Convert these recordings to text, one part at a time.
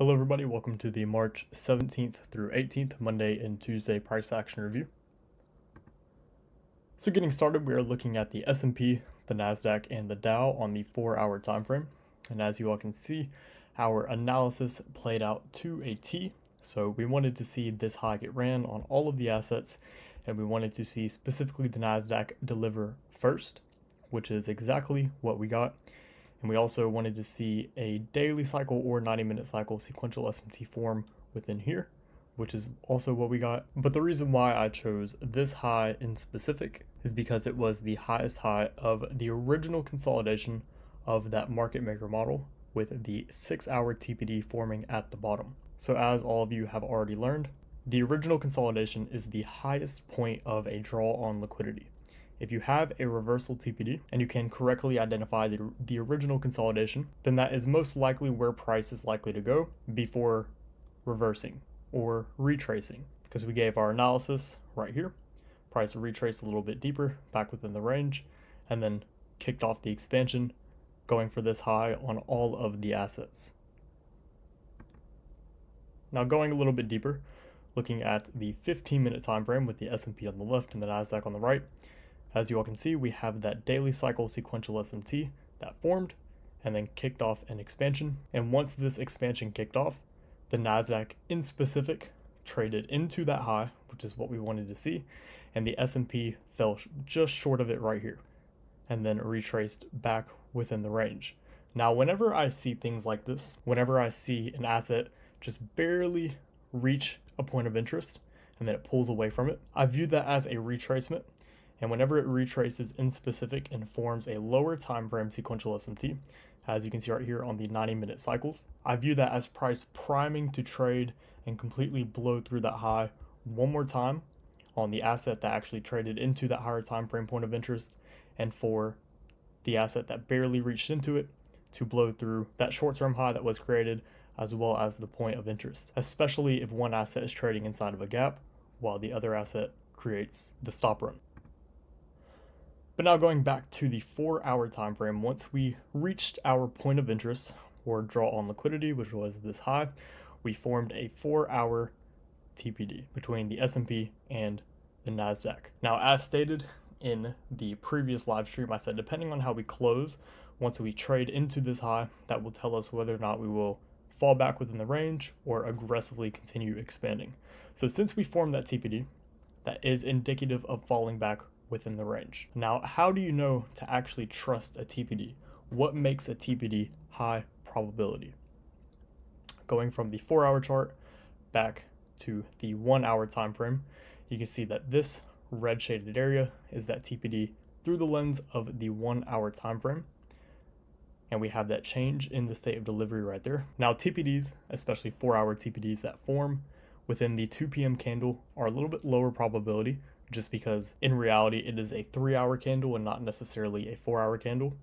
Hello everybody, welcome to the March 17th through 18th, Monday and Tuesday price action review. So getting started, we are looking at the S&P, the NASDAQ, and the Dow on the 4-hour time frame. And as you all can see, our analysis played out to a T. So we wanted to see this high get ran on all of the assets, and we wanted to see specifically the NASDAQ deliver first, which is exactly what we got. And we also wanted to see a daily cycle or 90-minute cycle sequential SMT form within here, which is also what we got. But the reason why I chose this high in specific is because it was the highest high of the original consolidation of that market maker model with the 6-hour TPD forming at the bottom. So as all of you have already learned, the original consolidation is the highest point of a draw on liquidity. If you have a reversal TPD and you can correctly identify the original consolidation, then that is most likely where price is likely to go before reversing or retracing, because we gave our analysis right here. Price retraced a little bit deeper back within the range and then kicked off the expansion, going for this high on all of the assets. Now going a little bit deeper, looking at the 15-minute time frame with the S&P on the left and the NASDAQ on the right, as you all can see, we have that daily cycle sequential SMT that formed and then kicked off an expansion. And once this expansion kicked off, the NASDAQ in specific traded into that high, which is what we wanted to see, and the S&P fell just short of it right here and then retraced back within the range. Now, whenever I see things like this, whenever I see an asset just barely reach a point of interest and then it pulls away from it, I view that as a retracement. And whenever it retraces in specific and forms a lower time frame sequential SMT, as you can see right here on the 90-minute cycles, I view that as price priming to trade and completely blow through that high one more time on the asset that actually traded into that higher time frame point of interest, and for the asset that barely reached into it to blow through that short-term high that was created, as well as the point of interest, especially if one asset is trading inside of a gap while the other asset creates the stop run. But now going back to the 4-hour time frame, once we reached our point of interest or draw on liquidity, which was this high, we formed a 4-hour TPD between the S&P and the NASDAQ. Now, as stated in the previous live stream, I said depending on how we close, once we trade into this high, that will tell us whether or not we will fall back within the range or aggressively continue expanding. So since we formed that TPD, that is indicative of falling back within the range. Now, how do you know to actually trust a TPD? What makes a TPD high probability? Going from the 4-hour chart back to the 1-hour time frame, you can see that this red shaded area is that TPD through the lens of the 1-hour time frame. And we have that change in the state of delivery right there. Now, TPDs, especially 4-hour TPDs that form within the 2 p.m. candle, are a little bit lower probability, just because in reality it is a 3-hour candle and not necessarily a 4-hour candle.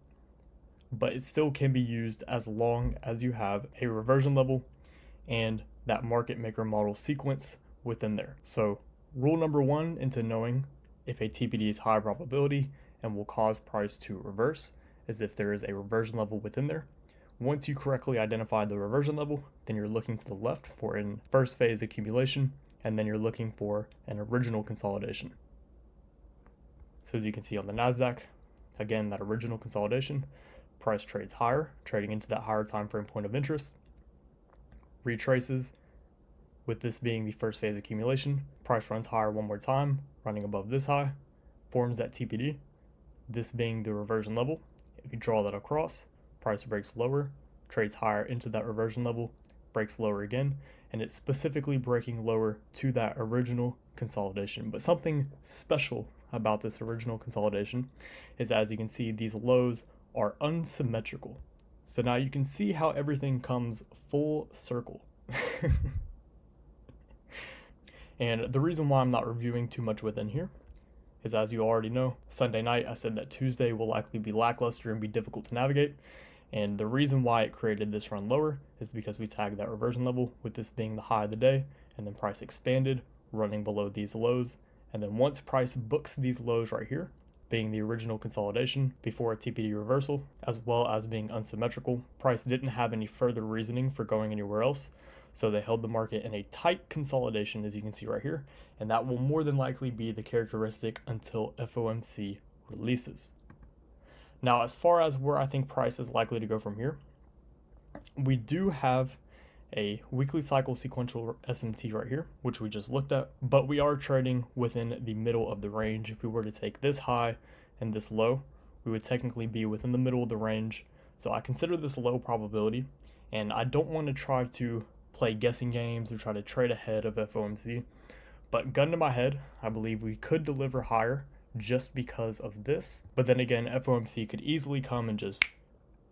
But it still can be used as long as you have a reversion level and that market maker model sequence within there. So rule number 1 into knowing if a TPD is high probability and will cause price to reverse is if there is a reversion level within there. Once you correctly identify the reversion level, then you're looking to the left for an first phase accumulation, and then you're looking for an original consolidation. So as you can see on the NASDAQ, again, that original consolidation, price trades higher, trading into that higher time frame point of interest, retraces, with this being the first phase accumulation, price runs higher one more time, running above this high, forms that TPD, this being the reversion level. If you draw that across, price breaks lower, trades higher into that reversion level, breaks lower again, and it's specifically breaking lower to that original consolidation. But something special about this original consolidation is, as you can see, these lows are unsymmetrical. So now you can see how everything comes full circle. And the reason why I'm not reviewing too much within here is, as you already know, Sunday night I said that Tuesday will likely be lackluster and be difficult to navigate. And the reason why it created this run lower is because we tagged that reversion level, with this being the high of the day, and then price expanded, running below these lows. And then once price books these lows right here, being the original consolidation before a TPD reversal, as well as being unsymmetrical, price didn't have any further reasoning for going anywhere else, So they held the market in a tight consolidation, as you can see right here, and that will more than likely be the characteristic until FOMC releases. Now, as far as where I think price is likely to go from here, we do have a weekly cycle sequential SMT right here, which we just looked at, but we are trading within the middle of the range. If we were to take this high and this low, we would technically be within the middle of the range. So I consider this low probability, and I don't want to try to play guessing games or try to trade ahead of FOMC, but gun to my head, I believe we could deliver higher just because of this. But then again, FOMC could easily come and just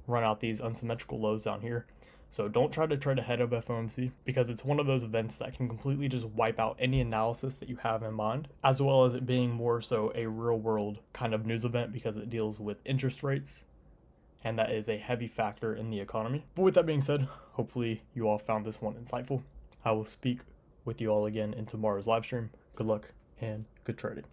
run out these unsymmetrical lows down here. So don't try to trade ahead of FOMC, because it's one of those events that can completely just wipe out any analysis that you have in mind, as well as it being more so a real world kind of news event because it deals with interest rates, and that is a heavy factor in the economy. But with that being said, hopefully you all found this one insightful. I will speak with you all again in tomorrow's live stream. Good luck and good trading.